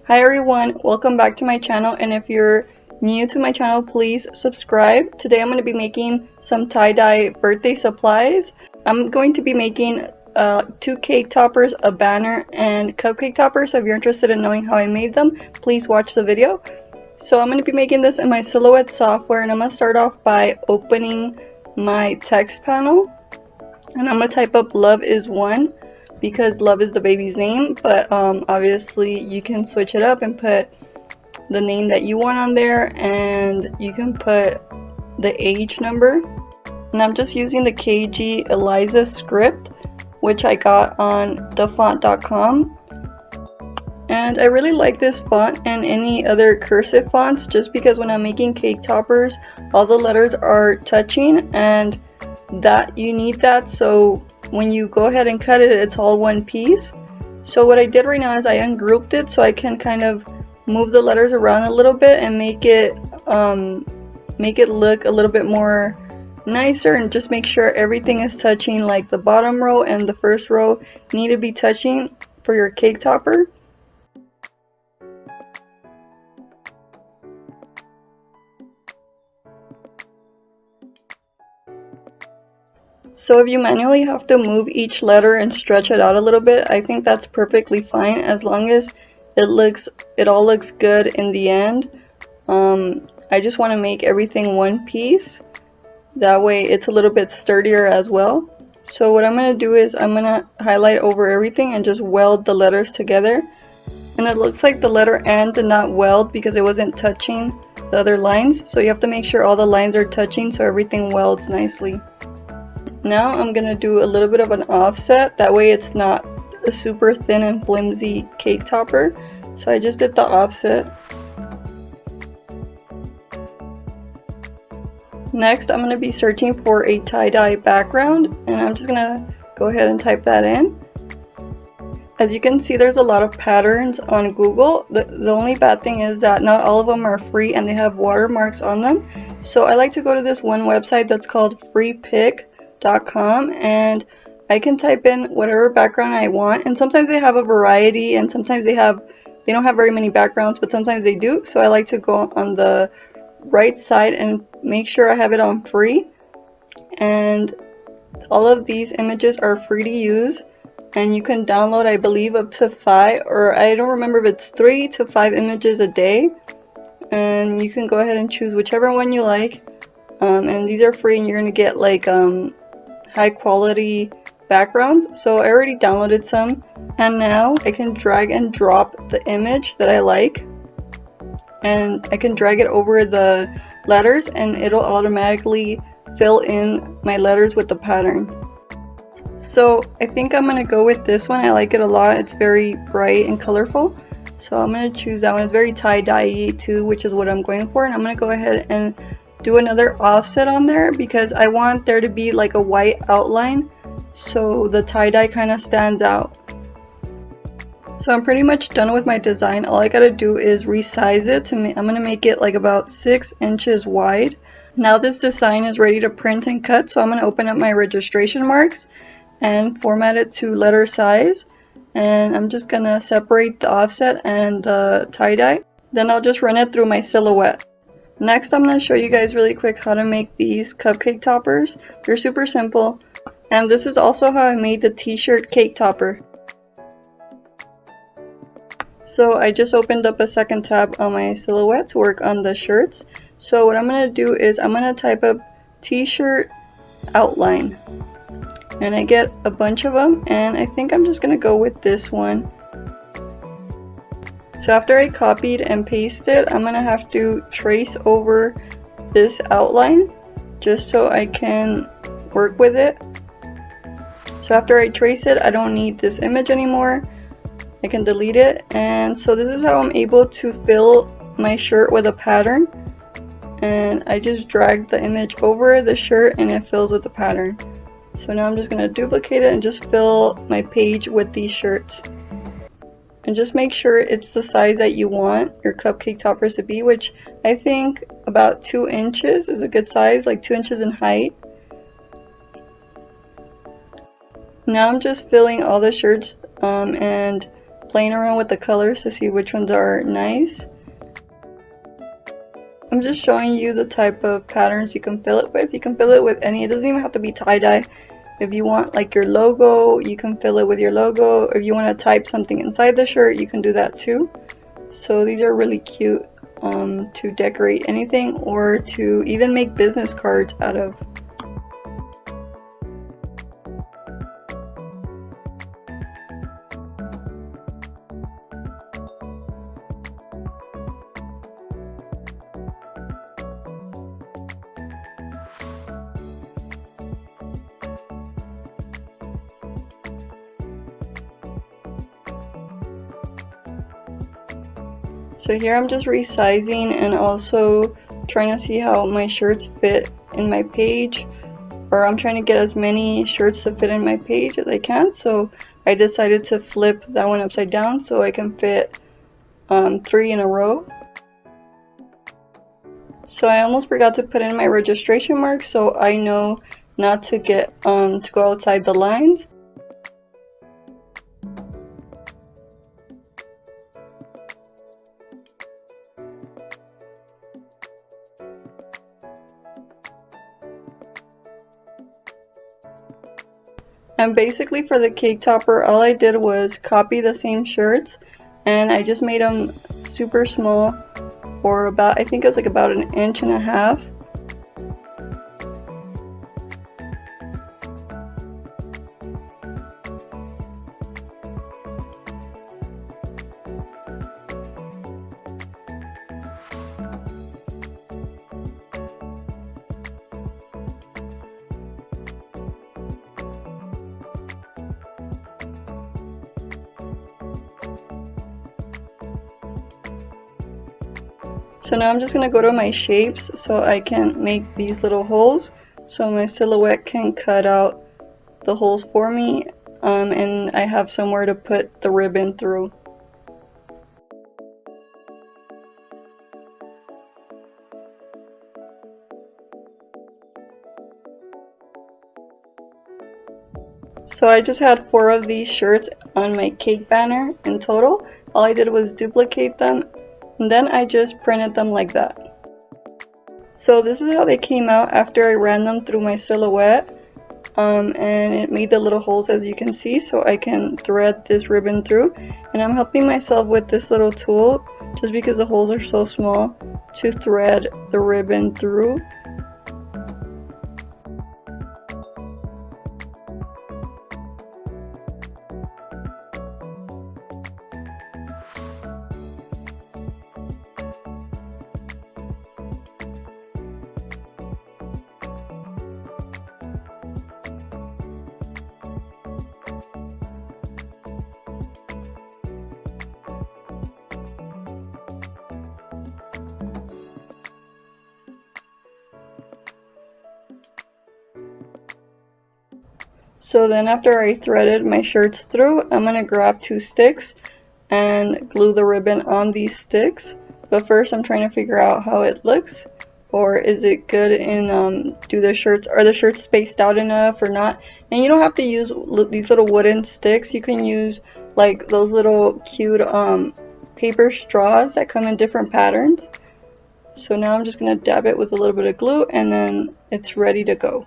Hi everyone, welcome back to my channel, and if you're new to my channel, please subscribe. Today I'm going to be making some tie-dye birthday supplies. I'm going to be making 2 cake toppers, a banner, and cupcake toppers. So if you're interested in knowing how I made them, please watch the video. So I'm going to be making this in my Silhouette software, and I'm going to start off by opening my text panel, and I'm going to type up love is one, because love is the baby's name, but obviously you can switch it up and put the name that you want on there, and you can put the age number. And I'm just using the KG Eliza script, which I got on thefont.com, and I really like this font and any other cursive fonts, just because when I'm making cake toppers, all the letters are touching, and that you need that, so when you go ahead and cut it, it's all one piece. So what I did right now is I ungrouped it so I can kind of move the letters around a little bit and make it look a little bit more nicer, and just make sure everything is touching. Like the bottom row and the first row need to be touching for your cake topper. So if you manually have to move each letter and stretch it out a little bit, I think that's perfectly fine, as long as it all looks good in the end. I just want to make everything one piece. That way it's a little bit sturdier as well. So what I'm going to do is I'm going to highlight over everything and just weld the letters together. And it looks like the letter N did not weld because it wasn't touching the other lines. So you have to make sure all the lines are touching so everything welds nicely. Now I'm going to do a little bit of an offset, that way it's not a super thin and flimsy cake topper. So I just did the offset. Next I'm going to be searching for a tie-dye background, and I'm just going to go ahead and type that in. As you can see, there's a lot of patterns on Google. The only bad thing is that not all of them are free and they have watermarks on them. So I like to go to this one website that's called freepick.com, and I can type in whatever background I want, and sometimes they have a variety, and sometimes they don't have very many backgrounds, but sometimes they do. So I like to go on the right side and make sure I have it on free, and all of these images are free to use, and you can download, I believe, up to 5, or I don't remember if it's 3 to 5 images a day, and you can go ahead and choose whichever one you like. And these are free, and you're gonna get like high quality backgrounds. So I already downloaded some, and now I can drag and drop the image that I like, and I can drag it over the letters, and it'll automatically fill in my letters with the pattern. So I think I'm gonna go with this one. I like it a lot. It's very bright and colorful, so I'm gonna choose that one. It's very tie-dye too, which is what I'm going for, and I'm gonna go ahead and do another offset on there because I want there to be like a white outline so the tie-dye kind of stands out. So I'm pretty much done with my design. All I gotta do is resize it I'm gonna make it like about 6 inches wide. Now this design is ready to print and cut, so I'm gonna open up my registration marks and format it to letter size, and I'm just gonna separate the offset and the tie-dye. Then I'll just run it through my Silhouette. Next, I'm going to show you guys really quick how to make these cupcake toppers. They're super simple, and this is also how I made the t-shirt cake topper. So I just opened up a second tab on my Silhouette to work on the shirts. So what I'm going to do is I'm going to type up t-shirt outline, and I get a bunch of them, and I think I'm just going to go with this one. So after I copied and pasted, I'm gonna have to trace over this outline just so I can work with it. So after I trace it, I don't need this image anymore. I can delete it. And so this is how I'm able to fill my shirt with a pattern. And I just drag the image over the shirt and it fills with the pattern. So now I'm just gonna duplicate it and just fill my page with these shirts. And just make sure it's the size that you want your cupcake toppers to be, which I think about 2 inches is a good size, like 2 inches in height. Now I'm just filling all the shirts and playing around with the colors to see which ones are nice. I'm just showing you the type of patterns you can fill it with. You can fill it with any, it doesn't even have to be tie-dye. If you want like your logo, you can fill it with your logo. If you want to type something inside the shirt, you can do that too. So these are really cute to decorate anything or to even make business cards out of. So here I'm just resizing and also trying to see how my shirts fit in my page, or I'm trying to get as many shirts to fit in my page as I can. So I decided to flip that one upside down so I can fit 3 in a row. So I almost forgot to put in my registration mark so I know not to get to go outside the lines. And basically for the cake topper, all I did was copy the same shirts and I just made them super small, or about, I think it was like about 1.5 inches. So now I'm just going to go to my shapes so I can make these little holes so my silhouette can cut out the holes for me, and I have somewhere to put the ribbon through. So I just had 4 of these shirts on my cake banner in total. All I did was duplicate them and then I just printed them like that. So this is how they came out after I ran them through my silhouette, and it made the little holes as you can see, so I can thread this ribbon through. And I'm helping myself with this little tool just because the holes are so small to thread the ribbon through. So then after I threaded my shirts through, I'm going to grab 2 sticks and glue the ribbon on these sticks. But first I'm trying to figure out how it looks, or is it good in, are the shirts spaced out enough or not? And you don't have to use these little wooden sticks. You can use like those little cute paper straws that come in different patterns. So now I'm just going to dab it with a little bit of glue and then it's ready to go.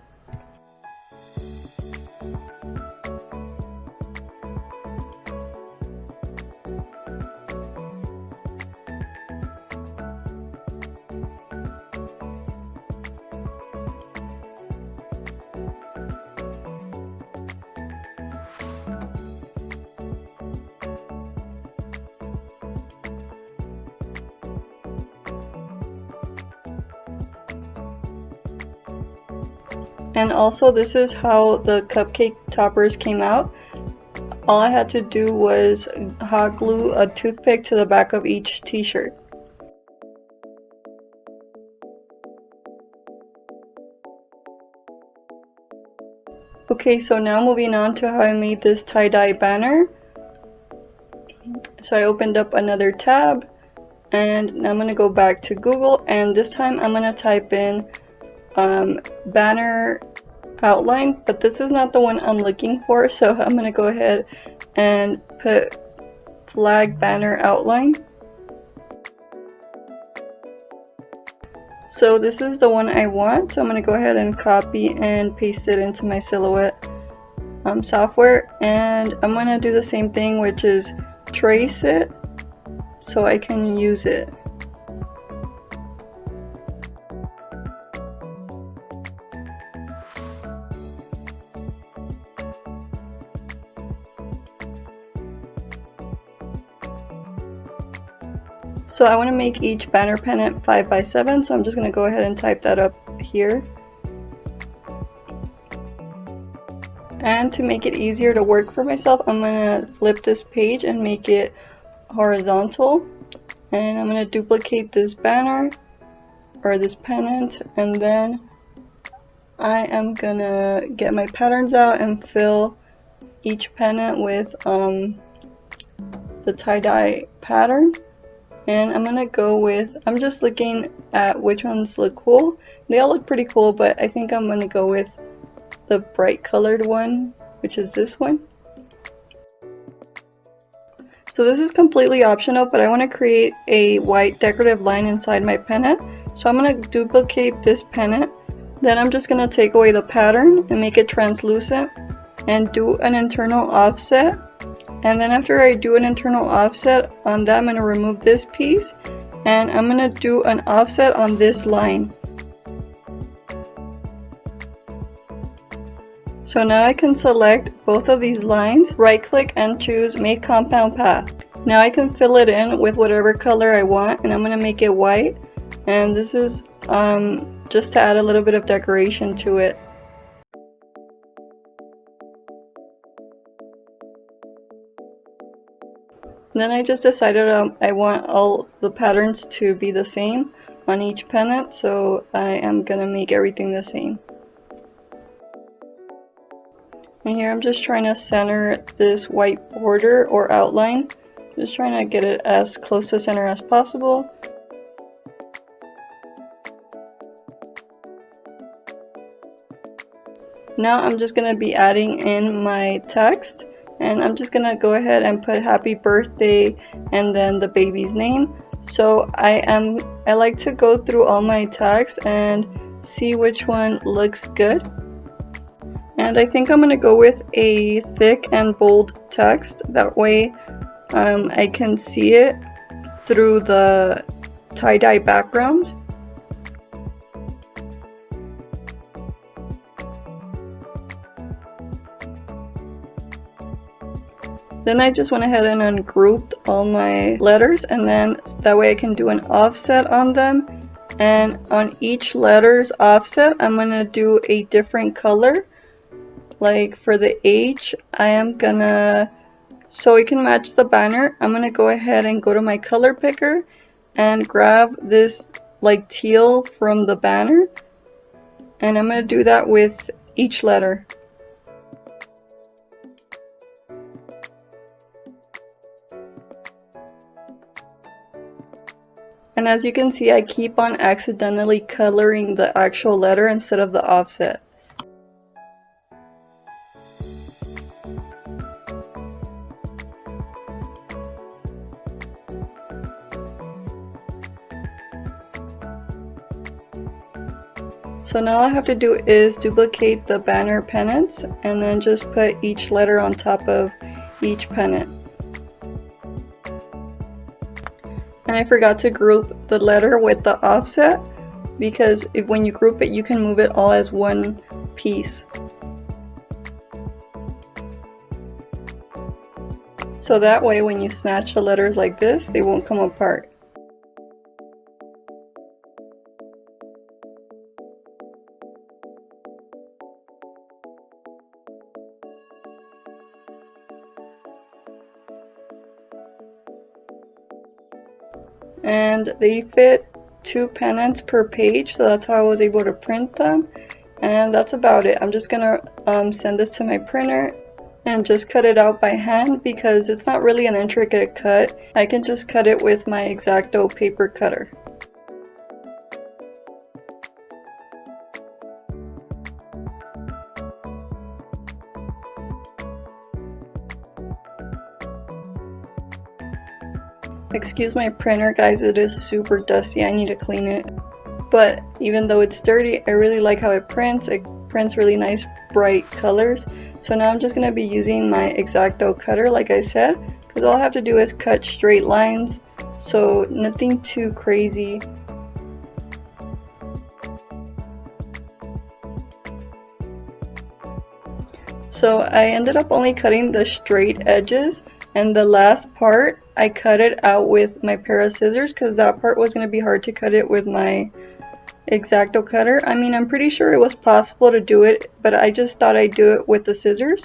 And also this is how the cupcake toppers came out. All I had to do was hot glue a toothpick to the back of each t-shirt. Okay, so now moving on to how I made this tie-dye banner. So I opened up another tab and now I'm going to go back to Google, and this time I'm going to type in banner outline, but this is not the one I'm looking for, so I'm going to go ahead and put flag banner outline. So this is the one I want, so I'm going to go ahead and copy and paste it into my Silhouette software, and I'm going to do the same thing, which is trace it so I can use it. So I want to make each banner pennant 5 by 7, so I'm just going to go ahead and type that up here. And to make it easier to work for myself, I'm going to flip this page and make it horizontal. And I'm going to duplicate this banner or this pennant, and then I am going to get my patterns out and fill each pennant with the tie-dye pattern. And I'm gonna go with, I'm just looking at which ones look cool. They all look pretty cool, but I think I'm gonna go with the bright colored one, which is this one. So this is completely optional, but I want to create a white decorative line inside my pennant. So I'm going to duplicate this pennant. Then I'm just going to take away the pattern and make it translucent and do an internal offset. And then after I do an internal offset on that, I'm going to remove this piece and I'm going to do an offset on this line. So now I can select both of these lines, right click and choose Make Compound Path. Now I can fill it in with whatever color I want, and I'm going to make it white. And this is just to add a little bit of decoration to it. Then I just decided I want all the patterns to be the same on each pennant, so I am going to make everything the same. And here I'm just trying to center this white border or outline. Just trying to get it as close to center as possible. Now I'm just going to be adding in my text. And I'm just going to go ahead and put happy birthday and then the baby's name. So I like to go through all my text and see which one looks good. And I think I'm going to go with a thick and bold text. That way I can see it through the tie-dye background. Then I just went ahead and ungrouped all my letters, and then that way I can do an offset on them. And on each letter's offset, I'm going to do a different color. Like for the H, I am gonna, so it can match the banner, I'm gonna go ahead and go to my color picker and grab this like teal from the banner, and I'm gonna do that with each letter. And as you can see, I keep on accidentally coloring the actual letter instead of the offset. So now all I have to do is duplicate the banner pennants and then just put each letter on top of each pennant. And I forgot to group the letter with the offset, because when you group it, you can move it all as one piece. So that way when you snatch the letters like this, they won't come apart. And they fit 2 pennants per page, so that's how I was able to print them. And that's about it. I'm just gonna send this to my printer and just cut it out by hand, because it's not really an intricate cut. I can just cut it with my X-Acto paper cutter. Excuse my printer, guys, it is super dusty. I need to clean it. But even though it's dirty, I really like how it prints. It prints really nice bright colors. So now I'm just going to be using my X-Acto cutter, like I said, because all I have to do is cut straight lines, so nothing too crazy. So I ended up only cutting the straight edges, and the last part I cut it out with my pair of scissors because that part was going to be hard to cut it with my X-Acto cutter. I mean, I'm pretty sure it was possible to do it, but I just thought I'd do it with the scissors.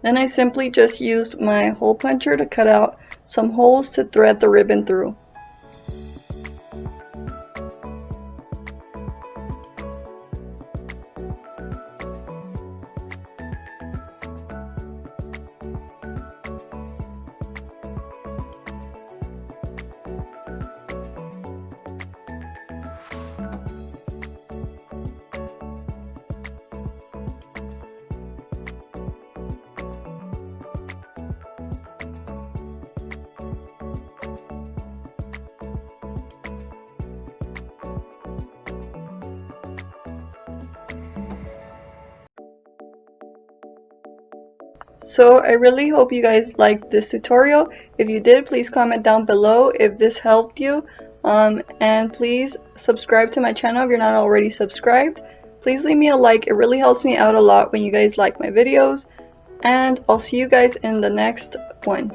Then I simply just used my hole puncher to cut out some holes to thread the ribbon through. So I really hope you guys liked this tutorial. If you did, please comment down below if this helped you. And please subscribe to my channel if you're not already subscribed. Please leave me a like. It really helps me out a lot when you guys like my videos. And I'll see you guys in the next one.